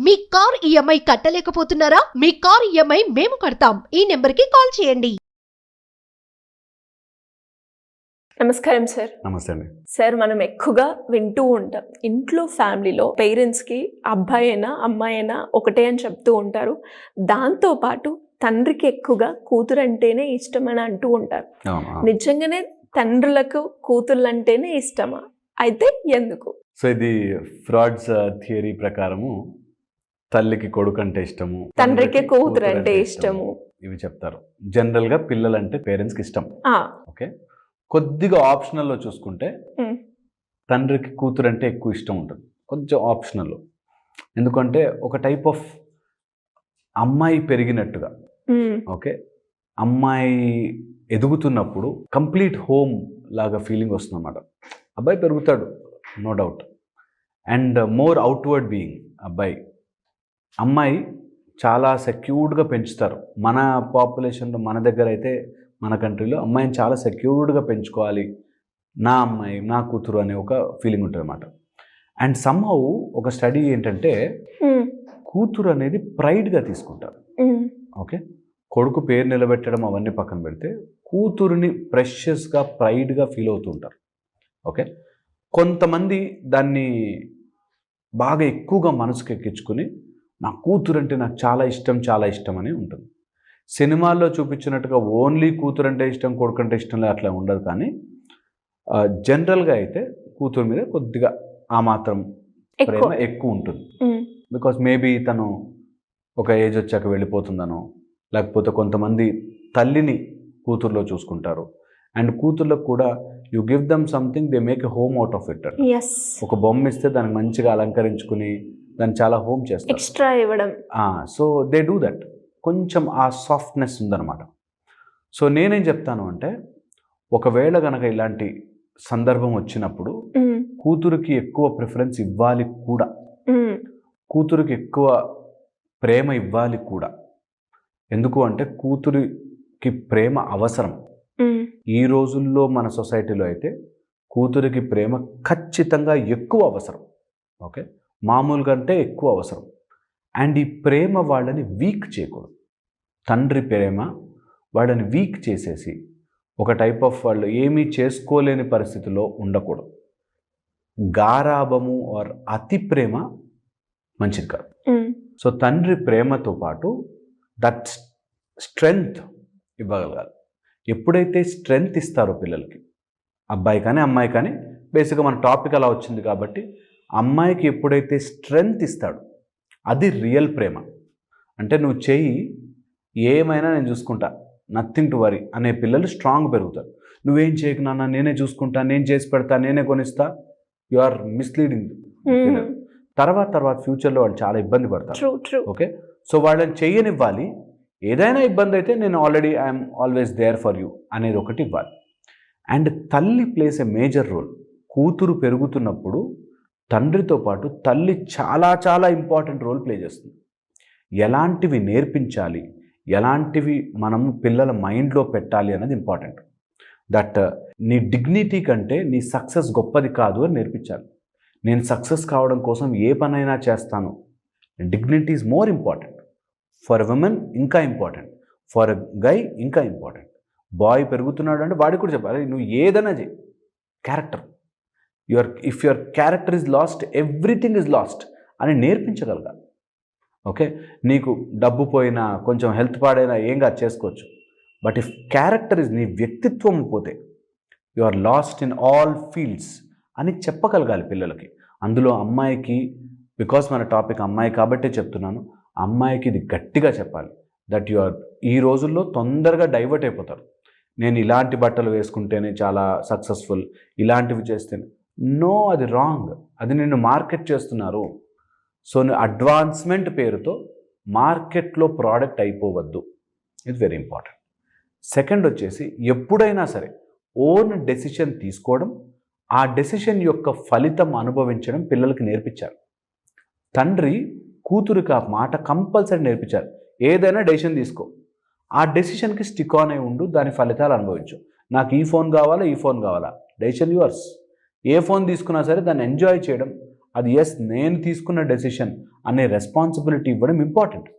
మీ car EMI కట్టలేకపోతున్నారా? మీ car EMI మేము కడతాం. ఈ నెంబర్కి కాల్ చేయండి. నమస్కారం సార్. నమస్తే అండి. సార్, మనం ఎక్కువగా వింటూ ఉంటాం, ఇంట్లో ఫ్యామిలీలో పేరెంట్స్కి అబ్బాయి అయినా అమ్మాయి అయినా ఒకటే అని చెప్తూ ఉంటారు. దాంతోపాటు తండ్రికి ఎక్కువగా కూతురు అంటేనే ఇష్టం అని అంటూ ఉంటారు. నిజంగానే తండ్రులకు కూతుర్లు అంటేనే ఇష్టమా? అయితే ఎందుకు? సో ఇది ఫ్రాడ్స్ థియరీ ప్రకారము తల్లికి కొడుకు అంటే ఇష్టము, తండ్రికి కూతురు అంటే ఇష్టము ఇవి చెప్తారు. జనరల్గా పిల్లలంటే పేరెంట్స్కి ఇష్టం. ఓకే, కొద్దిగా ఆప్షనల్లో చూసుకుంటే తండ్రికి కూతురు అంటే ఎక్కువ ఇష్టం ఉంటుంది, కొంచెం ఆప్షనల్లో. ఎందుకంటే ఒక టైప్ ఆఫ్ అమ్మాయి పెరిగినట్టుగా, ఓకే, అమ్మాయి ఎదుగుతున్నప్పుడు కంప్లీట్ హోమ్ లాగా ఫీలింగ్ వస్తుంది అన్నమాట. అబ్బాయి పెరుగుతాడు, no doubt, and more outward being అబ్బాయి. అమ్మాయి చాలా సెక్యూర్డ్గా పెంచుతారు. మన పాపులేషన్లో, మన దగ్గర అయితే, మన కంట్రీలో అమ్మాయిని చాలా సెక్యూర్డ్గా పెంచుకోవాలి, నా అమ్మాయి నా కూతురు అనే ఒక ఫీలింగ్ ఉంటుంది అన్నమాట. అండ్ సమ్హౌ ఒక స్టడీ ఏంటంటే కూతురు అనేది ప్రైడ్గా తీసుకుంటారు. ఓకే, కొడుకు పేరు నిలబెట్టడం అవన్నీ పక్కన పెడితే కూతురుని ప్రెషియస్గా ప్రైడ్గా ఫీల్ అవుతూ ఉంటారు. ఓకే, కొంతమంది దాన్ని బాగా ఎక్కువగా మనసుకు ఎక్కించుకుని నా కూతురు అంటే నాకు చాలా ఇష్టం, చాలా ఇష్టం అని ఉంటుంది. సినిమాల్లో చూపించినట్టుగా ఓన్లీ కూతురు అంటే ఇష్టం, కొడుకు అంటే ఇష్టం లేదు అట్లా ఉండదు. కానీ జనరల్గా అయితే కూతురు మీద కొద్దిగా ఆ మాత్రం ప్రేమ ఎక్కువ ఉంటుంది. బికాస్ మేబీ తను ఒక ఏజ్ వచ్చాక వెళ్ళిపోతుందనో, లేకపోతే కొంతమంది తల్లిని కూతురులో చూసుకుంటారు. అండ్ కూతుర్లకు కూడా you give them something, they make a home out of it. ఒక బొమ్మ ఇస్తే దాన్ని మంచిగా అలంకరించుకుని దాన్ని చాలా హోమ్ చేస్తారు, ఎక్స్ట్రా ఇవ్వడం. So they do that. కొంచెం ఆ సాఫ్ట్నెస్ ఉందన్నమాట. సో నేనేం చెప్తాను అంటే, ఒకవేళ కనుక ఇలాంటి సందర్భం వచ్చినప్పుడు కూతురికి ఎక్కువ ప్రిఫరెన్స్ ఇవ్వాలి కూడా, కూతురికి ఎక్కువ ప్రేమ ఇవ్వాలి కూడా. ఎందుకు అంటే కూతురికి ప్రేమ అవసరం. ఈ రోజుల్లో మన సొసైటీలో అయితే కూతురికి ప్రేమ ఖచ్చితంగా ఎక్కువ అవసరం. ఓకే, మామూలుగా అంటే ఎక్కువ అవసరం. అండ్ ఈ ప్రేమ వాళ్ళని వీక్ చేయకూడదు. తండ్రి ప్రేమ వాళ్ళని వీక్ చేసేసి ఒక టైప్ ఆఫ్ వాళ్ళు ఏమీ చేసుకోలేని పరిస్థితిలో ఉండకూడదు. గారాబము ఆర్ అతి ప్రేమ మంచిది కాదు. సో తండ్రి ప్రేమతో పాటు దట్ స్ట్రెంగ్త్ ఇవ్వగలగాలి. ఎప్పుడైతే స్ట్రెంగ్త్ ఇస్తారో పిల్లలకి, అబ్బాయి కానీ అమ్మాయి కానీ, బేసిక్గా మన టాపిక్ అలా వచ్చింది కాబట్టి, అమ్మాయికి ఎప్పుడైతే స్ట్రెంగ్త్ ఇస్తాడో అది రియల్ ప్రేమ. అంటే నువ్వు చెయ్యి, ఏమైనా నేను చూసుకుంటా, నథింగ్ టు వరీ అనే పిల్లలు స్ట్రాంగ్ పెరుగుతారు. నువ్వేం చేయకు నాన్న, నేనే చూసుకుంటా, నేను చేసి పెడతా, నేనే కొనిస్తా, యు ఆర్ మిస్లీడింగ్ పిల్లలు. తర్వాత ఫ్యూచర్లో వాళ్ళు చాలా ఇబ్బంది పడతారు. ఓకే, సో వాళ్ళని చెయ్యనివ్వాలి. ఏదైనా ఇబ్బంది అయితే నేను already I'm always there for you అనేది ఒకటి ఇవ్వాలి. అండ్ తల్లి ప్లేస్ ఎ మేజర్ రోల్. కూతురు పెరుగుతున్నప్పుడు తండ్రితో పాటు తల్లి చాలా చాలా ఇంపార్టెంట్ రోల్ ప్లే చేస్తుంది. ఎలాంటివి నేర్పించాలి, ఎలాంటివి మనము పిల్లల మైండ్లో పెట్టాలి అనేది ఇంపార్టెంట్. దట్ నీ డిగ్నిటీ కంటే నీ సక్సెస్ గొప్పది కాదు అని నేర్పించాలి. నేను సక్సెస్ కావడం కోసం ఏ పనైనా చేస్తాను. Dignity is more important. For women ఇంకా ఇంపార్టెంట్, ఫర్ ఎ గై ఇంకా ఇంపార్టెంట్. బాయ్ పెరుగుతున్నాడు అంటే వాడికి కూడా చెప్పాలి, నువ్వు ఏదైనా చేయి, character, if your character is lost, everything is lost అని నేర్పించగలగాలి. ఓకే, నీకు డబ్బు పోయినా, కొంచెం హెల్త్ పాడైనా ఏం కాదు, చేసుకోవచ్చు. బట్ ఇఫ్ క్యారెక్టర్ ఇస్, నీ వ్యక్తిత్వం పోతే you are lost in all fields అని చెప్పగలగాలి పిల్లలకి. అందులో అమ్మాయికి, బికాస్ మన టాపిక్ అమ్మాయి కాబట్టే చెప్తున్నాను, అమ్మాయికి ఇది గట్టిగా చెప్పాలి. దట్ యు ఆర్, ఈ రోజుల్లో తొందరగా డైవర్ట్ అయిపోతారు. నేను ఇలాంటి బట్టలు వేసుకుంటేనే చాలా సక్సెస్ఫుల్, ఇలాంటివి చేస్తేనే. నో, అది రాంగ్. అది నిన్ను మార్కెట్ చేస్తున్నారు. సో నువ్వు అడ్వాన్స్మెంట్ పేరుతో మార్కెట్లో ప్రోడక్ట్ అయిపోవద్దు. ఇది వెరీ ఇంపార్టెంట్. సెకండ్ వచ్చేసి, ఎప్పుడైనా సరే ఓన్ డెసిషన్ తీసుకోవడం, ఆ డెసిషన్ యొక్క ఫలితం అనుభవించడం పిల్లలకి నేర్పించాలి. తండ్రి కూతురికి ఆ మాట కంపల్సరీ నేర్పించాలి. ఏదైనా డెసిషన్ తీసుకో, ఆ డెసిషన్కి స్టిక్ ఆన్ అయి ఉండు, దాని ఫలితాలు అనుభవించు. నాకు ఈ ఫోన్ కావాలా, ఈ ఫోన్ కావాలా, డెసిషన్ యువర్స్. ఏ ఫోన్ తీసుకున్నా సరే దాన్ని ఎంజాయ్ చేయడం, అది నేను తీసుకున్న డెసిషన్ అనే రెస్పాన్సిబిలిటీ ఇవ్వడం ఇంపార్టెంట్.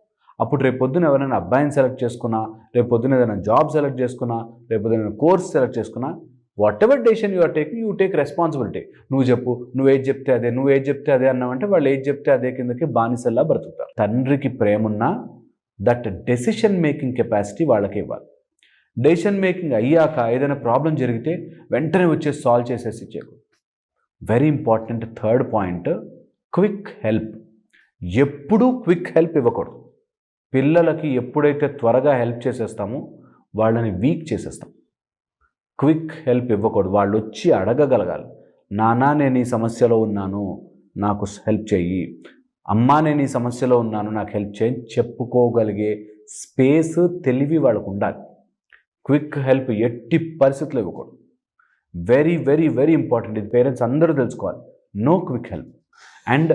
అప్పుడు రేపు పొద్దున ఎవరైనా అబ్బాయిని సెలెక్ట్ చేసుకున్నా, రేపు పొద్దున ఏదైనా జాబ్ సెలెక్ట్ చేసుకున్నా, రేపు పొద్దున కోర్స్ సెలెక్ట్ చేసుకున్నా, whatever decision you are taking, you take responsibility. నువ్వు చెప్పు, నువ్వేది చెప్తే అదే, నువ్వేది చెప్తే అదే అన్నావంటే వాళ్ళు ఏది చెప్తే అదే కిందకి బానిసల్లా బ్రతుకుతారు. తండ్రికి ప్రేమున్నా దట్ డెసిషన్ మేకింగ్ కెపాసిటీ వాళ్ళకి ఇవ్వాలి. డెసిషన్ మేకింగ్ అయ్యాక ఏదైనా ప్రాబ్లం జరిగితే వెంటనే వచ్చేసి సాల్వ్ చేసేసి ఇచ్చేయకూడదు. Very important third point, quick help. ఎప్పుడూ క్విక్ హెల్ప్ ఇవ్వకూడదు. పిల్లలకి ఎప్పుడైతే త్వరగా హెల్ప్ చేసేస్తామో వాళ్ళని వీక్ చేసేస్తాం. క్విక్ హెల్ప్ ఇవ్వకూడదు. వాళ్ళు వచ్చి అడగగలగాలి, నాన్న నేను ఈ సమస్యలో ఉన్నాను నాకు హెల్ప్ చెయ్యి, అమ్మా నేను ఈ సమస్యలో ఉన్నాను నాకు హెల్ప్ చేయి, చెప్పుకోగలిగే స్పేస్ తెలివి వాళ్ళకు ఉండాలి. క్విక్ హెల్ప్ ఎట్టి పరిస్థితుల్లో ఇవ్వకూడదు. Very very very important. ఇది పేరెంట్స్ అందరూ తెలుసుకోవాలి. No quick help. And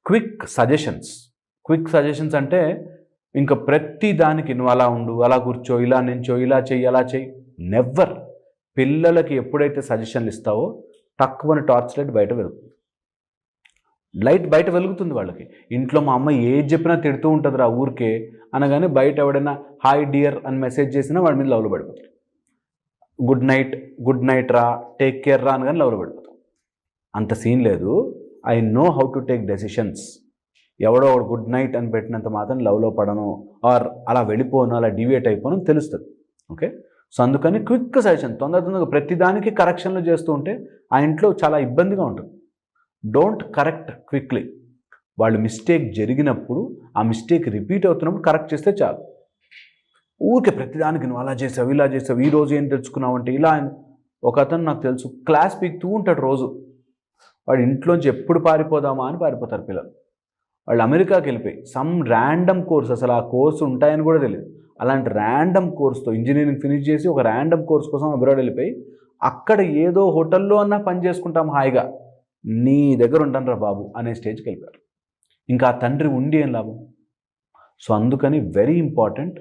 quick suggestions. Quick suggestions అంటే ఇంకా ప్రతి దానికి నువ్వు అలా ఉండు, అలా కూర్చో, ఇలా నించో, ఇలా చెయ్యి, అలా చెయ్యి. నెవర్. పిల్లలకి ఎప్పుడైతే సజెషన్లు ఇస్తావో తక్కువ టార్చ్ లైట్ బయట వెలుగుతుంది. లైట్ బయట వెలుగుతుంది వాళ్ళకి. ఇంట్లో మా అమ్మ ఏది చెప్పినా తిడుతూ ఉంటుంది రా ఊరికే అనగానే బయట ఎవడైనా హాయ్ డియర్ అని మెసేజ్ చేసినా వాడి మీద లవ్లో పడిపోతారు. గుడ్ నైట్ రా, టేక్ కేర్ రా అనగానే లవ్లో పడిపోతాం. అంత సీన్ లేదు. I know how to take decisions. ఎవడో ఒకడు గుడ్ నైట్ అని పెట్టినంత మాత్రం లవ్లో పడను ఆర్ అలా వెళ్ళిపోను, అలా డివియేట్ అయిపోను తెలుస్తుంది. ఓకే, సో అందుకని క్విక్ సజెషన్, తొందరగా ప్రతిదానికి కరెక్షన్లు చేస్తూ ఉంటే ఆ ఇంట్లో చాలా ఇబ్బందిగా ఉంటుంది. Don't correct quickly. వాళ్ళు మిస్టేక్ జరిగినప్పుడు ఆ మిస్టేక్ రిపీట్ అవుతున్నప్పుడు కరెక్ట్ చేస్తే చాలు. ఊరికే ప్రతిదానికి నువ్వు అలా చేసావు, ఇలా చేసావు, ఈరోజు ఏం తెలుసుకున్నావు అంటే ఇలా. ఒక అతను నాకు తెలుసు, క్లాస్ పీకుతూ ఉంటాడు రోజు. వాడు ఇంట్లోంచి ఎప్పుడు పారిపోదామా అని పారిపోతారు పిల్లలు. వాళ్ళు అమెరికాకి వెళ్ళిపోయి సమ్ ర్యాండమ్ కోర్స్, అసలు ఆ కోర్సు ఉంటాయని కూడా తెలియదు, అలాంటి ర్యాండమ్ కోర్స్తో ఇంజనీరింగ్ ఫినిష్ చేసి ఒక ర్యాండమ్ కోర్స్ కోసం అబ్రాడ్ వెళ్ళిపోయి అక్కడ ఏదో హోటల్లో అన్నా పని చేసుకుంటాం హాయిగా, నీ దగ్గర ఉంటాను రా బాబు అనే స్టేజ్కి వెళ్ళిపోయారు. ఇంకా ఆ తండ్రి ఉండి ఏం లాభం? సో అందుకని వెరీ ఇంపార్టెంట్.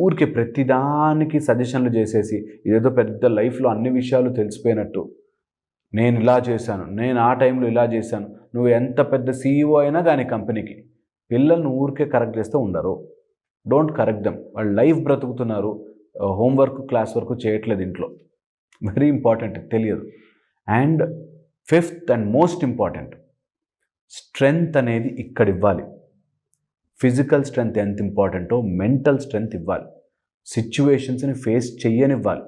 ఊరికే ప్రతిదానికి సజెషన్లు చేసేసి ఇదేదో పెద్ద లైఫ్లో అన్ని విషయాలు తెలిసిపోయినట్టు, నేను ఇలా చేశాను, నేను ఆ టైంలో ఇలా చేశాను, నువ్వు ఎంత పెద్ద సీఈఓ అయినా కానీ కంపెనీకి పిల్లల్ని ఊరికే కరెక్ట్ చేస్తూ ఉండరు. Don't correct them. వాళ్ళు లైఫ్ బ్రతుకుతున్నారు, హోంవర్క్ క్లాస్ వర్క్ చేయట్లేదు ఇంట్లో. వెరీ ఇంపార్టెంట్, తెలియదు. And fifth and most important, strength అనేది ఇక్కడ ఇవ్వాలి. ఫిజికల్ స్ట్రెంగ్త్ ఎంత ఇంపార్టెంటో మెంటల్ స్ట్రెంగ్త్ ఇవ్వాలి. సిచ్యువేషన్స్ని ఫేస్ చెయ్యనివ్వాలి,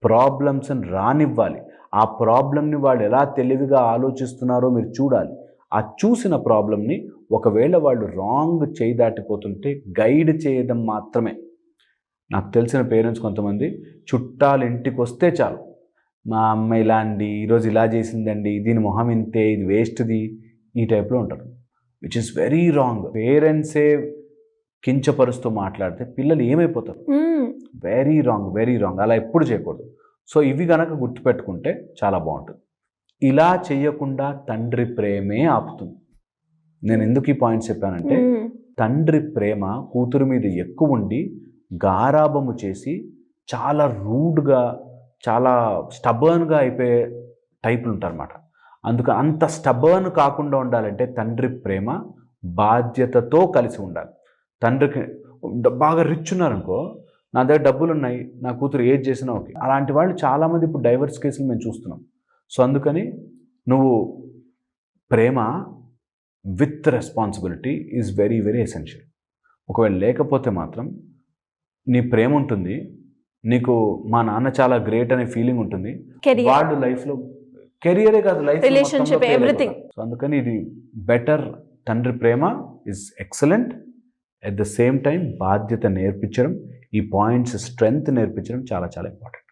ప్రాబ్లమ్స్ని రానివ్వాలి. ఆ ప్రాబ్లమ్ని వాళ్ళు ఎలా తెలివిగా ఆలోచిస్తున్నారో మీరు చూడాలి. ఆ చూసిన ప్రాబ్లమ్ని ఒకవేళ వాళ్ళు రాంగ్ చేయి దాటిపోతుంటే గైడ్ చేయడం మాత్రమే. నాకు తెలిసిన పేరెంట్స్ కొంతమంది చుట్టాలు ఇంటికి వస్తే చాలు, మా అమ్మ ఇలా అండి, ఈరోజు ఇలా చేసిందండి, దీని మొహం ఇంతే, ఇది వేస్ట్ది, ఈ టైప్లో ఉంటారు. Which is very wrong. పేరెంట్సే కించపరుస్తూ మాట్లాడితే పిల్లలు ఏమైపోతారు? Very wrong, very wrong. అలా ఎప్పుడు చేయకూడదు. సో ఇవి కనుక గుర్తుపెట్టుకుంటే చాలా బాగుంటుంది. ఇలా చేయకుండా తండ్రి ప్రేమే ఆపుతుంది. నేను ఎందుకు ఈ పాయింట్స్ చెప్పానంటే, తండ్రి ప్రేమ కూతురు మీద ఎక్కువ ఉండి గారాబము చేసి చాలా రూడ్గా, చాలా స్టబర్న్గా అయిపోయే టైపులు ఉంటారన్నమాట. అందుకు అంత స్టబర్న్ కాకుండా ఉండాలంటే తండ్రి ప్రేమ బాధ్యతతో కలిసి ఉండాలి. తండ్రికి బాగా రిచ్ ఉన్నారనుకో, నా దగ్గర డబ్బులు ఉన్నాయి, నా కూతురు ఏది చేసినా ఓకే, అలాంటి వాళ్ళు చాలామంది ఇప్పుడు డైవర్స్ కేసులు మేము చూస్తున్నాం. సో అందుకని నువ్వు ప్రేమ with responsibility is very very essential. ఒకవేళ లేకపోతే మాత్రం నీ ప్రేమ ఉంటుంది, నీకు మా నాన్న చాలా గ్రేట్ అనే ఫీలింగ్ ఉంటుంది, వాడు లైఫ్లో కెరియరే కాదు లైఫ్ రిలేషన్షిప్ ఎవ్రీథింగ్. సో అందుకని ఇది బెటర్. తండ్రి ప్రేమ is excellent. At the same time బాధ్యత నేర్పించడం, ఈ పాయింట్స్ స్ట్రెంగ్త్ నేర్పించడం చాలా చాలా ఇంపార్టెంట్.